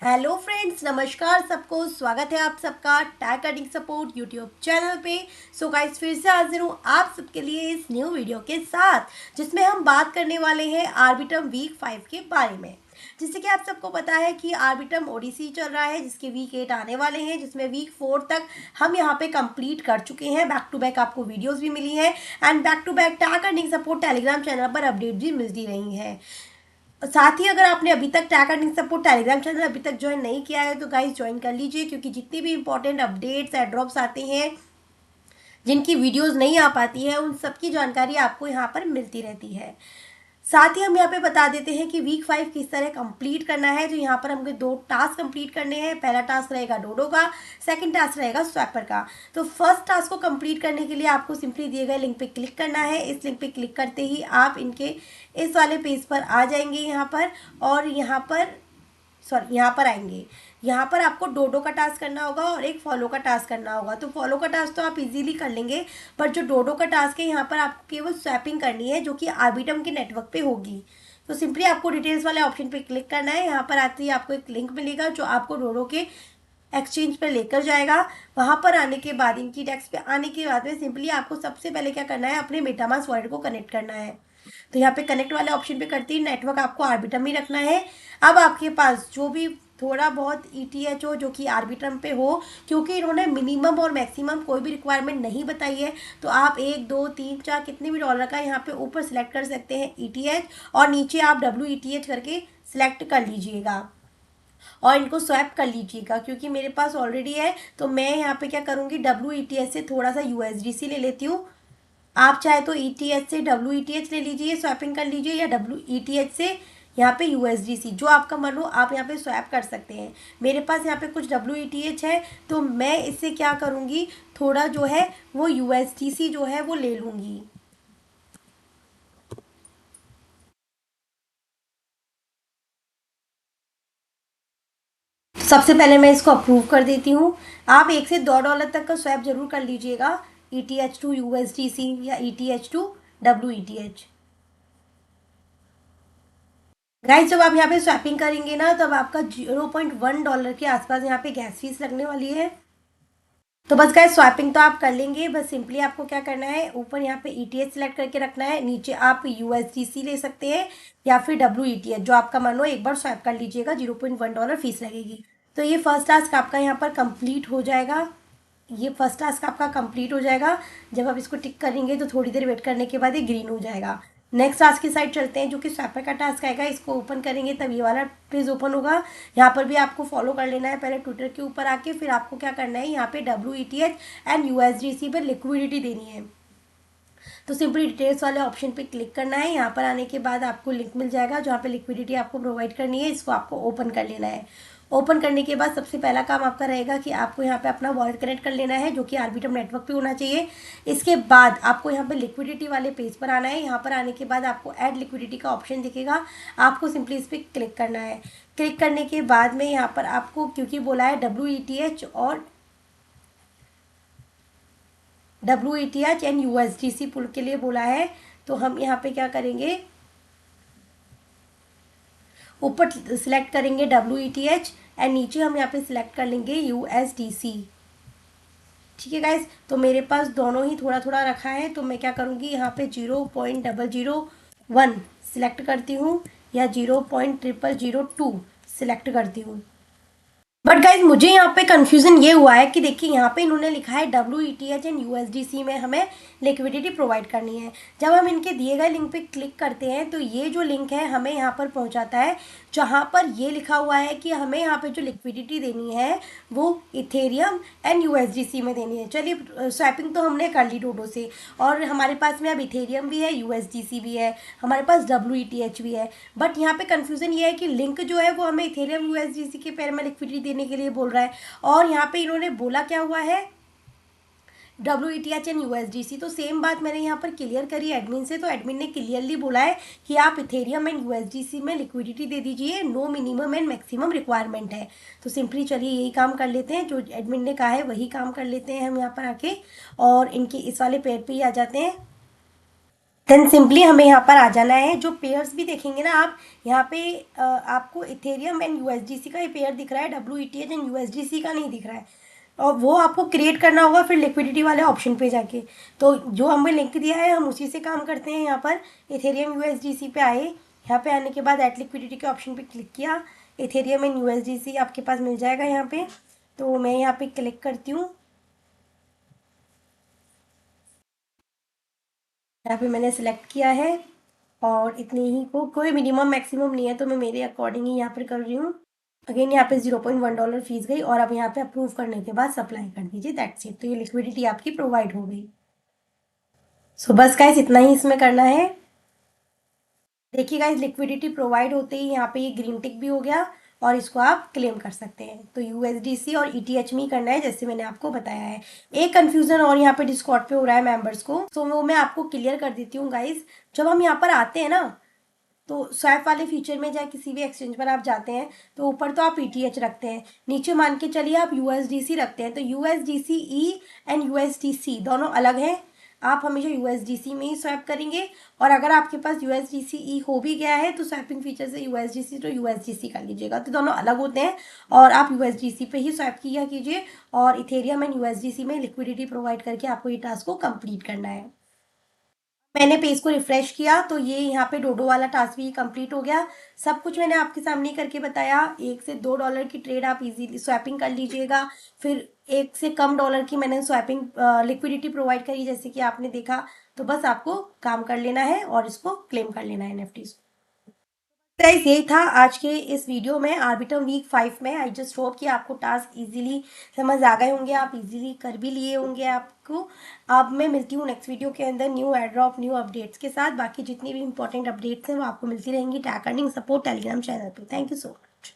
Hello friends, नमस्कार सबको। स्वागत है आप सबका Tag earning Support YouTube channel पे। सो गाइस, फिर से हाजिर हूँ आप सबके लिए इस न्यू वीडियो के साथ, जिसमें हम बात करने वाले हैं आर्बिट्रम वीक 5 के बारे में। जिससे कि आप सबको पता है कि आर्बिट्रम ओडीसी चल रहा है, जिसके वीक 8 आने वाले हैं, जिसमें वीक 4 तक हम यहाँ पे कंप्लीट कर चुके हैं। बैक टू बैक आपको वीडियोस भी मिली है and back to back tag earning support Telegram channel पर अपडेट भी मिलती रही है। साथ ही अगर आपने अभी तक tag earning support Telegram channel अभी तक ज्वाइन नहीं किया है तो गाइस ज्वाइन कर लीजिए, क्योंकि जितनी भी इंपॉर्टेंट अपडेट्स एड्रॉप्स आते हैं, जिनकी वीडियोस नहीं आ पाती है, उन सबकी जानकारी आपको यहाँ पर मिलती रहती है। साथ ही हम यहाँ पे बता देते हैं कि वीक 5 किस तरह कंप्लीट करना है। तो यहाँ पर हमें 2 टास्क कंप्लीट करने हैं। पहला टास्क रहेगा डोडो का, सेकंड टास्क रहेगा स्वैपर का। तो फर्स्ट टास्क को कंप्लीट करने के लिए आपको सिंपली दिए गए लिंक पे क्लिक करना है। इस लिंक पे क्लिक करते ही आप इनके इस वाले पेज पर आ जाएंगे यहाँ पर, और यहाँ पर आएंगे। यहाँ पर आपको डोडो का टास्क करना होगा और एक फॉलो का टास्क करना होगा। तो फॉलो का टास्क तो आप इजीली कर लेंगे, पर जो डोडो का टास्क है यहाँ पर आपको केवल स्वैपिंग करनी है, जो कि आर्बिट्रम के नेटवर्क पे होगी। तो सिंपली आपको डिटेल्स वाले ऑप्शन पे क्लिक करना है। यहाँ पर आते ही आपको एक लिंक मिलेगा जो आपको डोडो के एक्सचेंज पर लेकर जाएगा। वहाँ पर आने के बाद, इनकी डेस्क पे आने के बाद में सिंपली आपको सबसे पहले क्या करना है, अपने मेटामास्क वॉलेट को कनेक्ट करना है। तो यहाँ पे कनेक्ट वाले ऑप्शन पे करते ही नेटवर्क आपको आर्बिट्रम ही रखना है। अब आपके पास जो भी थोड़ा बहुत ईटीएच हो, जो कि आर्बिट्रम पे हो, क्योंकि इन्होंने मिनिमम और मैक्सिमम कोई भी रिक्वायरमेंट नहीं बताई है, तो आप 1 2 3 4 कितने भी डॉलर का यहाँ पे ऊपर सिलेक्ट कर सकते हैं ईटीएच, और नीचे आप WETH करके सिलेक्ट कर लीजिएगा और इनको स्वैप कर लीजिएगा। क्योंकि मेरे पास ऑलरेडी है, तो मैं यहाँ पे क्या करूँगी, WETH से थोड़ा सा USDC ले लेती हूँ। आप चाहे तो ETH से WETH ले लीजिए, स्वैपिंग कर लीजिए, या WETH से यहाँ पे USDC, जो आपका मन हो आप यहाँ पे स्वैप कर सकते हैं। मेरे पास यहाँ पे कुछ WETH है, तो मैं इससे क्या करूँगी, थोड़ा जो है वो USDC जो है वो ले लूँगी। सबसे पहले मैं इसको अप्रूव कर देती हूँ। आप 1 से 2 डॉलर तक का स्वैप जरूर कर लीजिएगा, ETH टू USDC या ETH टू WETH। गाइस, जब आप यहाँ पे स्वैपिंग करेंगे ना, तब आपका 0.1 डॉलर के आसपास यहाँ पे गैस फीस लगने वाली है। तो बस गाइस, स्वैपिंग तो आप कर लेंगे। बस सिंपली आपको क्या करना है, ऊपर यहाँ पे ETH सेलेक्ट करके रखना है, नीचे आप USDC ले सकते हैं या फिर WETH, जो आपका मन हो एक बार स्वैप कर लीजिएगा। 0.1 डॉलर फीस लगेगी। तो ये फर्स्ट टास्क आपका यहाँ पर कंप्लीट हो जाएगा। ये फर्स्ट टास्क आपका कंप्लीट हो जाएगा। जब आप इसको टिक करेंगे तो थोड़ी देर वेट करने के बाद ये ग्रीन हो जाएगा। नेक्स्ट टास्क की साइड चलते हैं, जो कि स्वैपर का टास्क आएगा। इसको ओपन करेंगे तब ये वाला पेज ओपन होगा। यहाँ पर भी आपको फॉलो कर लेना है पहले ट्विटर के ऊपर आके, फिर आपको क्या करना है, यहाँ पे WETH एंड USDC पर लिक्विडिटी देनी है। तो सिंपली डिटेल्स वाले ऑप्शन पे क्लिक करना है। यहाँ पर आने के बाद आपको लिंक मिल जाएगा जहाँ पे लिक्विडिटी आपको प्रोवाइड करनी है। इसको आपको ओपन कर लेना है। ओपन करने के बाद सबसे पहला काम आपका रहेगा कि आपको यहाँ पे अपना वॉलेट कनेक्ट कर लेना है, जो कि आर्बिट्रम नेटवर्क पे होना चाहिए। इसके बाद आपको यहाँ पे लिक्विडिटी वाले पेज पर आना है। यहाँ पर आने के बाद आपको ऐड लिक्विडिटी का ऑप्शन दिखेगा। आपको सिंपली इस पर क्लिक करना है। क्लिक करने के बाद में यहाँ पर आपको, क्योंकि बोला है WETH और WETH एंड USDC पुल के लिए बोला है, तो हम यहाँ पे क्या करेंगे, ऊपर सिलेक्ट करेंगे WETH एंड नीचे हम यहाँ पे सिलेक्ट कर लेंगे USDC। ठीक है गाइस, तो मेरे पास दोनों ही थोड़ा थोड़ा रखा है, तो मैं क्या करूँगी, यहाँ पे 0.001 सिलेक्ट करती हूँ या 0.0002 सिलेक्ट करती हूँ। बट गाइज, मुझे यहाँ पे कंफ्यूजन ये हुआ है कि देखिए, यहाँ पे इन्होंने लिखा है WETH एंड USDC में हमें लिक्विडिटी प्रोवाइड करनी है। जब हम इनके दिए गए लिंक पे क्लिक करते हैं तो ये जो लिंक है हमें यहाँ पर पहुँचाता है, जहाँ पर ये लिखा हुआ है कि हमें यहाँ पे जो लिक्विडिटी देनी है वो इथेरियम एंड USDC में देनी है। चलिए, स्वैपिंग तो हमने कर ली डोडो से, और हमारे पास में अब इथेरियम भी है, USDC भी है, हमारे पास WETH भी है। बट यहाँ पे कंफ्यूजन ये है कि लिंक जो है वो हमें इथेरियम USDC के पेयर में लिक्विडिटी देने के लिए बोल रहा है, और यहाँ पे इन्होंने बोला क्या हुआ है, WETH एंड USDC। तो सेम बात मैंने यहाँ पर क्लियर करी एडमिन से, तो एडमिन ने क्लियरली बोला है कि आप इथेरियम एंड USDC में लिक्विडिटी दे दीजिए, no minimum and maximum requirement है। तो सिंपली चलिए यही काम कर लेते हैं, जो एडमिन ने कहा है वही काम कर लेते हैं हम यहाँ पर आके, और इनके इस वाले पेड पे ही आ जाते हैं। देन सिंपली हमें यहाँ पर आ जाना है। जो पेयर्स भी देखेंगे ना आप, यहाँ पे आपको इथेरियम एंड यूएसडीसी का ही पेयर दिख रहा है, WETH एंड यूएसडीसी का नहीं दिख रहा है, और वो आपको क्रिएट करना होगा फिर लिक्विडिटी वाले ऑप्शन पे जाके। तो जो हमें लिंक दिया है हम उसी से काम करते हैं। यहाँ पर इथेरियम यूएसडीसी पे आए, यहाँ पे आने के बाद एट लिक्विडिटी के ऑप्शन पे क्लिक किया, इथेरियम एंड यूएसडीसी आपके पास मिल जाएगा यहाँ पे। तो मैं यहाँ पे क्लिक करती हूँ, यहाँ पे मैंने सेलेक्ट किया है और इतनी ही को, कोई मिनिमम मैक्सिमम नहीं है, तो मैं मेरे अकॉर्डिंग ही यहाँ पर कर रही हूँ। अगेन यहाँ पे $0.1 फीस गई और अब यहाँ पे अप्रूव करने के बाद सप्लाई कर दीजिए, दैट्स इट। तो ये लिक्विडिटी आपकी प्रोवाइड हो गई। सो बस गाइस इतना ही इसमें करना है। देखिए गाइस लिक्विडिटी प्रोवाइड होते ही यहाँ पे ये ग्रीन टिक भी हो गया और इसको आप क्लेम कर सकते हैं। तो यूएसडीसी और ईटीएच में ही करना है जैसे मैंने आपको बताया है। एक कंफ्यूजन और यहाँ पे डिस्कॉर्ड पे हो रहा है मेंबर्स को, तो वो मैं आपको क्लियर कर देती हूँ गाइस। जब हम यहाँ पर आते हैं ना, तो स्वैप वाले फीचर में चाहे किसी भी एक्सचेंज पर आप जाते हैं तो ऊपर तो आप ईटीएच रखते हैं, नीचे मान के चलिए आप यूएसडीसी रखते हैं। तो यूएसडीसी ई एंड यूएसडीसी दोनों अलग हैं, आप हमेशा यूएसडीसी में ही स्वैप करेंगे। और अगर आपके पास यूएसडीसी ई हो भी गया है तो स्वैपिंग फीचर से यूएसडीसी तो यूएसडीसी कर लीजिएगा, तो दोनों अलग होते हैं और आप यूएसडीसी पे ही स्वैप किया कीजिए। और इथेरियम एंड यूएसडीसी में लिक्विडिटी प्रोवाइड करके आपको ये टास्क को कंप्लीट करना है। मैंने पेज को रिफ्रेश किया तो ये यहाँ पे डोडो वाला टास्क भी कंप्लीट हो गया। सब कुछ मैंने आपके सामने करके बताया। $1 से $2 की ट्रेड आप इजीली स्वैपिंग कर लीजिएगा। फिर $1 से कम की मैंने स्वैपिंग लिक्विडिटी प्रोवाइड करी जैसे कि आपने देखा। तो बस आपको काम कर लेना है और इसको क्लेम कर लेना है एनएफटीज। गाइस यही था आज के इस वीडियो में आर्बिट्रम वीक 5 में। आई जस्ट होप कि आपको टास्क इजीली समझ आ गए होंगे, आप इजीली कर भी लिए होंगे आपको। अब मैं मिलती हूँ नेक्स्ट वीडियो के अंदर न्यू एड्रॉप न्यू अपडेट्स के साथ। बाकी जितनी भी इंपॉर्टेंट अपडेट्स हैं वो आपको मिलती रहेंगी Tag earning support Telegram channel पे। Thank you so much.